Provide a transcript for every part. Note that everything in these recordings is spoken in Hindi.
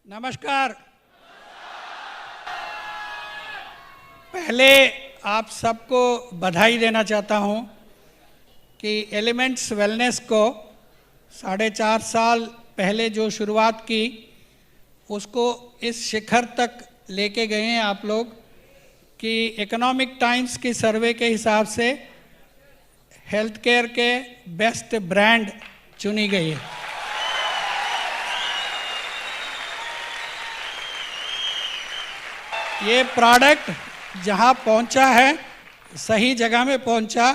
नमस्कार। पहले आप सबको बधाई देना चाहता हूं कि एलिमेंट्स वेलनेस को 4.5 साल पहले जो शुरुआत की उसको इस शिखर तक लेके गए हैं आप लोग कि इकोनॉमिक टाइम्स की सर्वे के हिसाब से हेल्थ केयर के बेस्ट ब्रांड चुनी गई है। ये प्रोडक्ट जहाँ पहुँचा है सही जगह में पहुँचा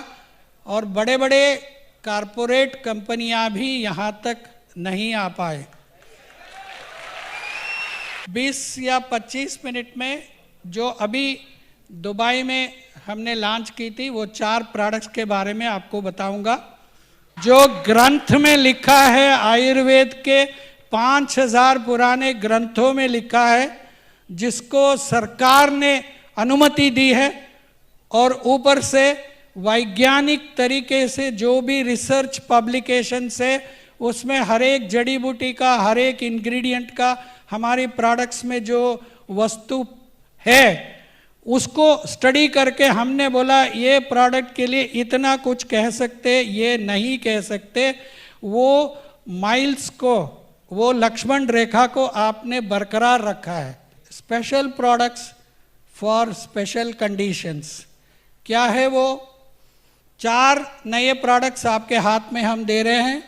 और बड़े बड़े कारपोरेट कंपनियां भी यहाँ तक नहीं आ पाए। 20 या 25 मिनट में जो अभी दुबई में हमने लॉन्च की थी वो 4 प्रोडक्ट्स के बारे में आपको बताऊंगा। जो ग्रंथ में लिखा है, आयुर्वेद के 5000 पुराने ग्रंथों में लिखा है, जिसको सरकार ने अनुमति दी है और ऊपर से वैज्ञानिक तरीके से जो भी रिसर्च पब्लिकेशन से उसमें हर एक जड़ी बूटी का, हर एक इंग्रेडिएंट का, हमारे प्रोडक्ट्स में जो वस्तु है उसको स्टडी करके हमने बोला ये प्रोडक्ट के लिए इतना कुछ कह सकते, ये नहीं कह सकते। वो माइल्स को, वो लक्ष्मण रेखा को आपने बरकरार रखा है। Special products for special conditions. क्या है वो? 4 नए प्रोडक्ट्स आपके हाथ में हम दे रहे हैं।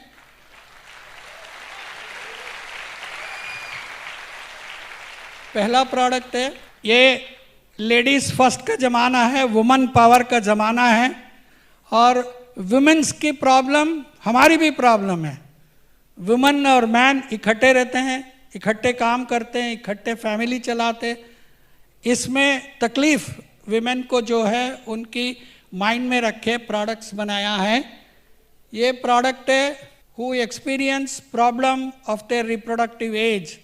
पहला प्रोडक्ट है, ये लेडीज फर्स्ट का ज़माना है, वुमेन पावर का ज़माना है और वुमेन्स की प्रॉब्लम हमारी भी प्रॉब्लम है। वुमेन और मैन इकट्ठे रहते हैं, इकट्ठे काम करते हैं, इकट्ठे फैमिली चलाते। इसमें तकलीफ विमेन को जो है उनकी माइंड में रखे प्रोडक्ट्स बनाया है। ये प्रोडक्ट है who experience problem of their reproductive age.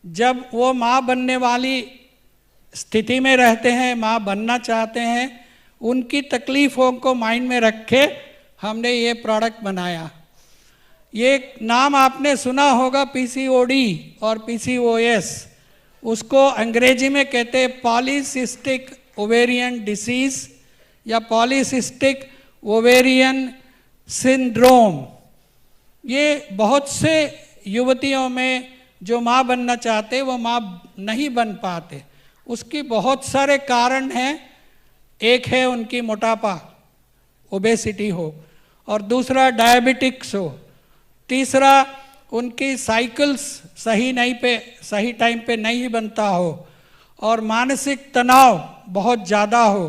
जब वो माँ बनने वाली स्थिति में रहते हैं, माँ बनना चाहते हैं, उनकी तकलीफ़ों को माइंड में रखे हमने ये प्रोडक्ट बनाया। ये नाम आपने सुना होगा पीसीओडी और पीसीओएस। उसको अंग्रेजी में कहते हैं पॉलीसिस्टिक ओवेरियन डिसीज या पॉलीसिस्टिक ओवेरियन सिंड्रोम। ये बहुत से युवतियों में जो माँ बनना चाहते वो माँ नहीं बन पाते। उसकी बहुत सारे कारण हैं। एक है उनकी मोटापा, ओबेसिटी हो, और दूसरा डायबिटिक्स हो, तीसरा उनकी साइकिल्स सही टाइम पे नहीं बनता हो, और मानसिक तनाव बहुत ज़्यादा हो।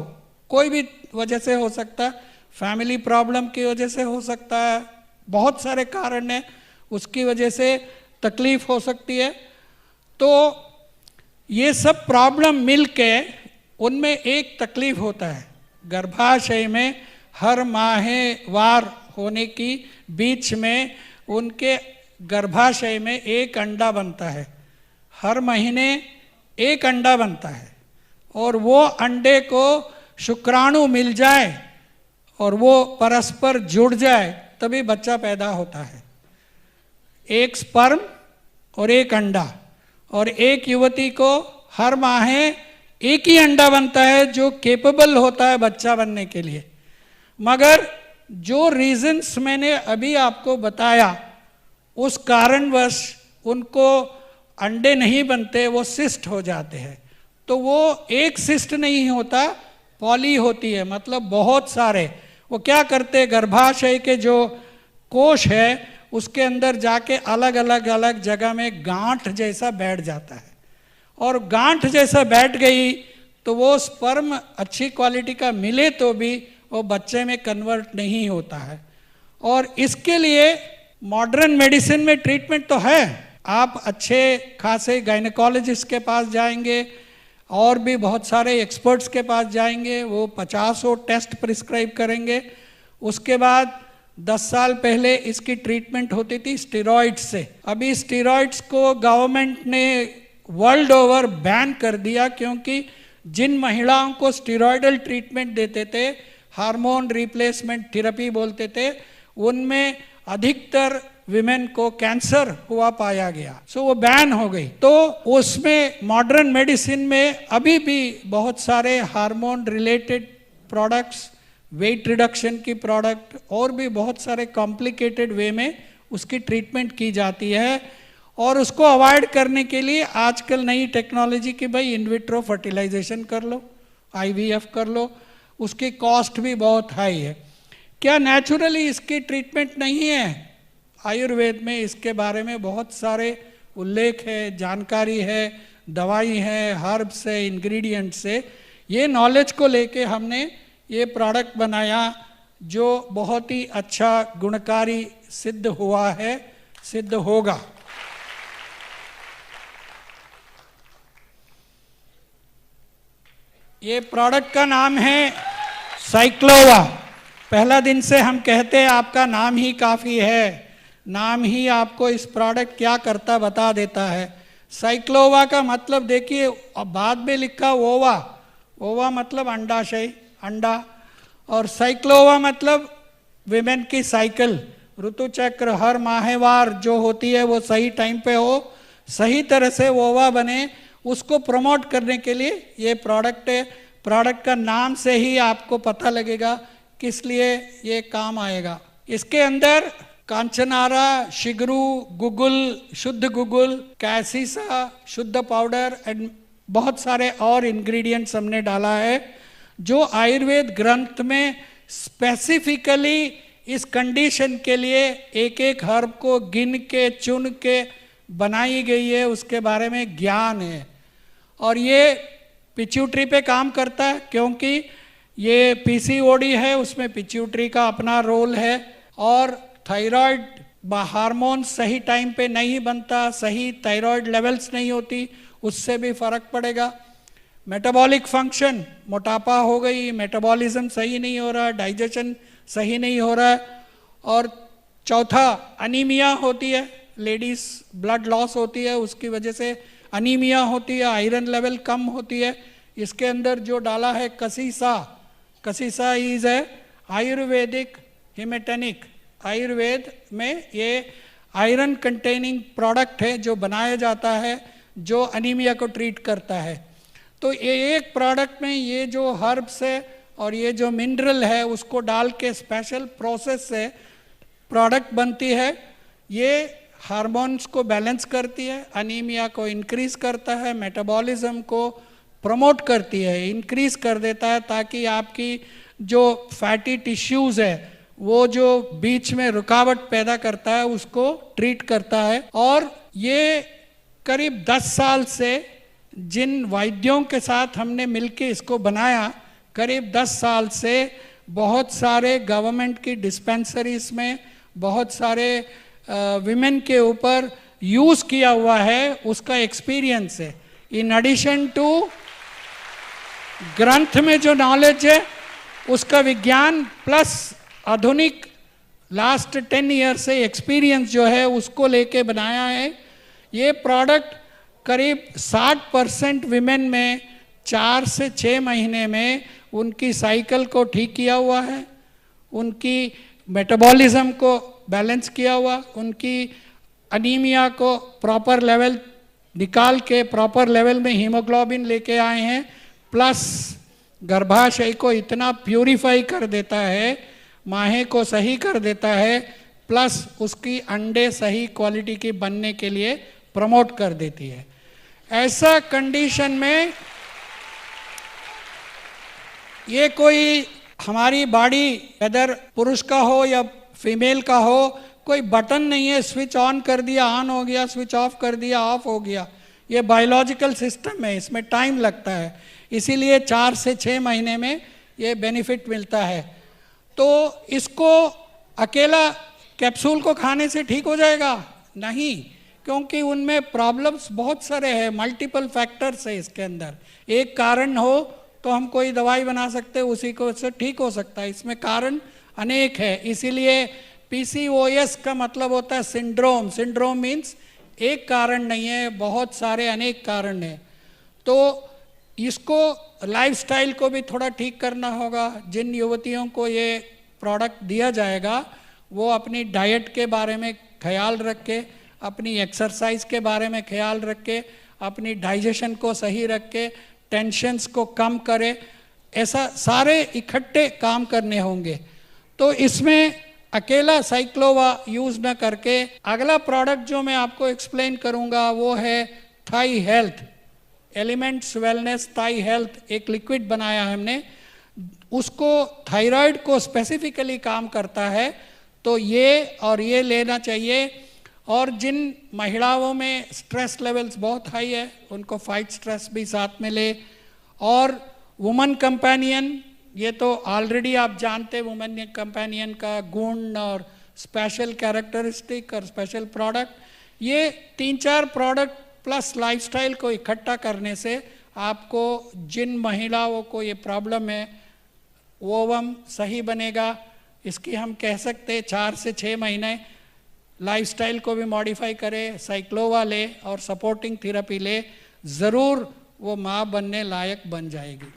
कोई भी वजह से हो सकता है, फैमिली प्रॉब्लम की वजह से हो सकता है, बहुत सारे कारण हैं, उसकी वजह से तकलीफ हो सकती है। तो ये सब प्रॉब्लम मिल के उनमें एक तकलीफ होता है, गर्भाशय में हर माहवार होने की बीच में उनके गर्भाशय में एक अंडा बनता है। हर महीने एक अंडा बनता है और वो अंडे को शुक्राणु मिल जाए और वो परस्पर जुड़ जाए तभी बच्चा पैदा होता है। एक स्पर्म और एक अंडा, और एक युवती को हर माहे एक ही अंडा बनता है जो केपेबल होता है बच्चा बनने के लिए। मगर जो रीजंस मैंने अभी आपको बताया उस कारणवश उनको अंडे नहीं बनते, वो सिस्ट हो जाते हैं। तो वो एक सिस्ट नहीं होता, पॉली होती है, मतलब बहुत सारे। वो क्या करते, गर्भाशय के जो कोश है उसके अंदर जाके अलग अलग जगह में गांठ जैसा बैठ जाता है, और गांठ जैसा बैठ गई तो वो स्पर्म अच्छी क्वालिटी का मिले तो भी वो बच्चे में कन्वर्ट नहीं होता है। और इसके लिए मॉडर्न मेडिसिन में ट्रीटमेंट तो है। आप अच्छे खासे गायनेकोलॉजिस्ट के पास जाएंगे और भी बहुत सारे एक्सपर्ट्स के पास जाएंगे, वो 50 टेस्ट प्रिस्क्राइब करेंगे। उसके बाद 10 साल पहले इसकी ट्रीटमेंट होती थी स्टेरॉइड्स से। अभी स्टेरॉइड्स को गवर्नमेंट ने वर्ल्ड ओवर बैन कर दिया, क्योंकि जिन महिलाओं को स्टेरॉइडल ट्रीटमेंट देते थे, हार्मोन रिप्लेसमेंट थेरेपी बोलते थे, उनमें अधिकतर विमेन को कैंसर हुआ पाया गया, सो वो बैन हो गई। तो उसमें मॉडर्न मेडिसिन में अभी भी बहुत सारे hormone related products, weight reduction की प्रोडक्ट और भी बहुत सारे कॉम्प्लिकेटेड वे में उसकी ट्रीटमेंट की जाती है। और उसको अवॉइड करने के लिए आजकल नई टेक्नोलॉजी की भाई इन विट्रो फर्टिलाइजेशन कर लो, IVF कर लो, उसकी कॉस्ट भी बहुत हाई है। क्या नेचुरली इसकी ट्रीटमेंट नहीं है? आयुर्वेद में इसके बारे में बहुत सारे उल्लेख है, जानकारी है, दवाई है, हर्ब्स है, इंग्रेडिएंट्स है। ये नॉलेज को लेके हमने ये प्रोडक्ट बनाया जो बहुत ही अच्छा गुणकारी सिद्ध हुआ है, सिद्ध होगा। ये प्रोडक्ट का नाम है साइक्लोवा। पहला दिन से हम कहते हैं आपका नाम ही काफ़ी है, नाम ही आपको इस प्रोडक्ट क्या करता बता देता है। साइक्लोवा का मतलब देखिए, बाद में लिखा ओवा, ओवा मतलब अंडाशय, अंडा, और साइक्लोवा मतलब विमेन की साइकिल, ऋतुचक्र हर माहवार जो होती है वो सही टाइम पे हो, सही तरह से ओवा बने, उसको प्रमोट करने के लिए ये प्रोडक्ट है। प्रोडक्ट का नाम से ही आपको पता लगेगा किस लिए ये काम आएगा। इसके अंदर कांचनारा, शिगरू, गुगुल, शुद्ध गुगुल, कैसीसा, शुद्ध पाउडर एंड बहुत सारे और इंग्रेडिएंट्स हमने डाला है जो आयुर्वेद ग्रंथ में स्पेसिफिकली इस कंडीशन के लिए एक एक हर्ब को गिन के चुन के बनाई गई है, उसके बारे में ज्ञान है। और ये पिट्यूटरी पे काम करता है क्योंकि ये PCOD है, उसमें पिट्यूटरी का अपना रोल है। और थायराइड हार्मोन सही टाइम पे नहीं बनता, सही थायराइड लेवल्स नहीं होती, उससे भी फर्क पड़ेगा। मेटाबॉलिक फंक्शन, मोटापा हो गई, मेटाबॉलिज्म सही नहीं हो रहा, डाइजेशन सही नहीं हो रहा है। और चौथा अनीमिया होती है, लेडीज ब्लड लॉस होती है, उसकी वजह से अनीमिया होती है, आयरन लेवल कम होती है। इसके अंदर जो डाला है कसीसा, कसीसा इज ए आयुर्वेदिक हिमेटेनिक, आयुर्वेद में ये आयरन कंटेनिंग प्रोडक्ट है जो बनाया जाता है, जो अनीमिया को ट्रीट करता है। तो ये एक प्रोडक्ट में ये जो हर्ब्स है और ये जो मिनरल है उसको डाल के स्पेशल प्रोसेस से प्रोडक्ट बनती है। ये हार्मोन्स को बैलेंस करती है, अनीमिया को इंक्रीज करता है, मेटाबॉलिज्म को प्रमोट करती है, इंक्रीज कर देता है, ताकि आपकी जो फैटी टिश्यूज़ है वो जो बीच में रुकावट पैदा करता है उसको ट्रीट करता है। और ये करीब 10 साल से जिन वैद्यों के साथ हमने मिलके इसको बनाया, करीब 10 साल से बहुत सारे गवर्नमेंट की डिस्पेंसरीज में बहुत सारे विमेन के ऊपर यूज़ किया हुआ है, उसका एक्सपीरियंस है। इन एडिशन टू ग्रंथ में जो नॉलेज है उसका विज्ञान प्लस आधुनिक लास्ट 10 ईयर से एक्सपीरियंस जो है उसको लेके बनाया है। ये प्रोडक्ट करीब 60% विमेन में 4 से 6 महीने में उनकी साइकिल को ठीक किया हुआ है, उनकी मेटाबॉलिज्म को बैलेंस किया हुआ, उनकी अनीमिया को प्रॉपर लेवल निकाल के प्रॉपर लेवल में हीमोग्लोबिन लेके आए हैं, प्लस गर्भाशय को इतना प्यूरिफाई कर देता है, माहे को सही कर देता है, प्लस उसकी अंडे सही क्वालिटी की बनने के लिए प्रमोट कर देती है। ऐसा कंडीशन में ये कोई हमारी बॉडी वेदर पुरुष का हो या फीमेल का हो, कोई बटन नहीं है, स्विच ऑन कर दिया ऑन हो गया, स्विच ऑफ कर दिया ऑफ हो गया। ये बायोलॉजिकल सिस्टम है, इसमें टाइम लगता है, इसीलिए 4 से 6 महीने में ये बेनिफिट मिलता है। तो इसको अकेला कैप्सूल को खाने से ठीक हो जाएगा? नहीं, क्योंकि उनमें प्रॉब्लम्स बहुत सारे हैं, मल्टीपल फैक्टर्स है इसके अंदर। एक कारण हो तो हम कोई दवाई बना सकते हैं, उसी को से ठीक हो सकता है, इसमें कारण अनेक है। इसीलिए PCOS का मतलब होता है सिंड्रोम। सिंड्रोम मीन्स एक कारण नहीं है, बहुत सारे अनेक कारण हैं। तो इसको लाइफस्टाइल को भी थोड़ा ठीक करना होगा। जिन युवतियों को ये प्रोडक्ट दिया जाएगा वो अपनी डाइट के बारे में ख्याल रखे, अपनी एक्सरसाइज के बारे में ख्याल रखे, अपनी डाइजेशन को सही रखे, टेंशन्स को कम करे, ऐसा सारे इकट्ठे काम करने होंगे। तो इसमें अकेला साइक्लोवा यूज़ न करके अगला प्रोडक्ट जो मैं आपको एक्सप्लेन करूंगा वो है Thai health, elements wellness Thai health. एक लिक्विड बनाया है हमने, उसको थायराइड को स्पेसिफिकली काम करता है, तो ये और ये लेना चाहिए। और जिन महिलाओं में स्ट्रेस लेवल्स बहुत हाई है उनको फाइट स्ट्रेस भी साथ में ले। और वुमन कंपेनियन, ये तो ऑलरेडी आप जानते हैं वुमेन कंपेनियन का गुण और स्पेशल कैरेक्टरिस्टिक और स्पेशल प्रोडक्ट, ये 3-4 प्रोडक्ट प्लस लाइफस्टाइल को इकट्ठा करने से आपको जिन महिलाओं को ये प्रॉब्लम है ओवम सही बनेगा। इसकी हम कह सकते 4 से 6 महीने लाइफस्टाइल को भी मॉडिफाई करे, साइक्लोवा ले और सपोर्टिंग थेरेपी ले, ज़रूर वो माँ बनने लायक बन जाएगी।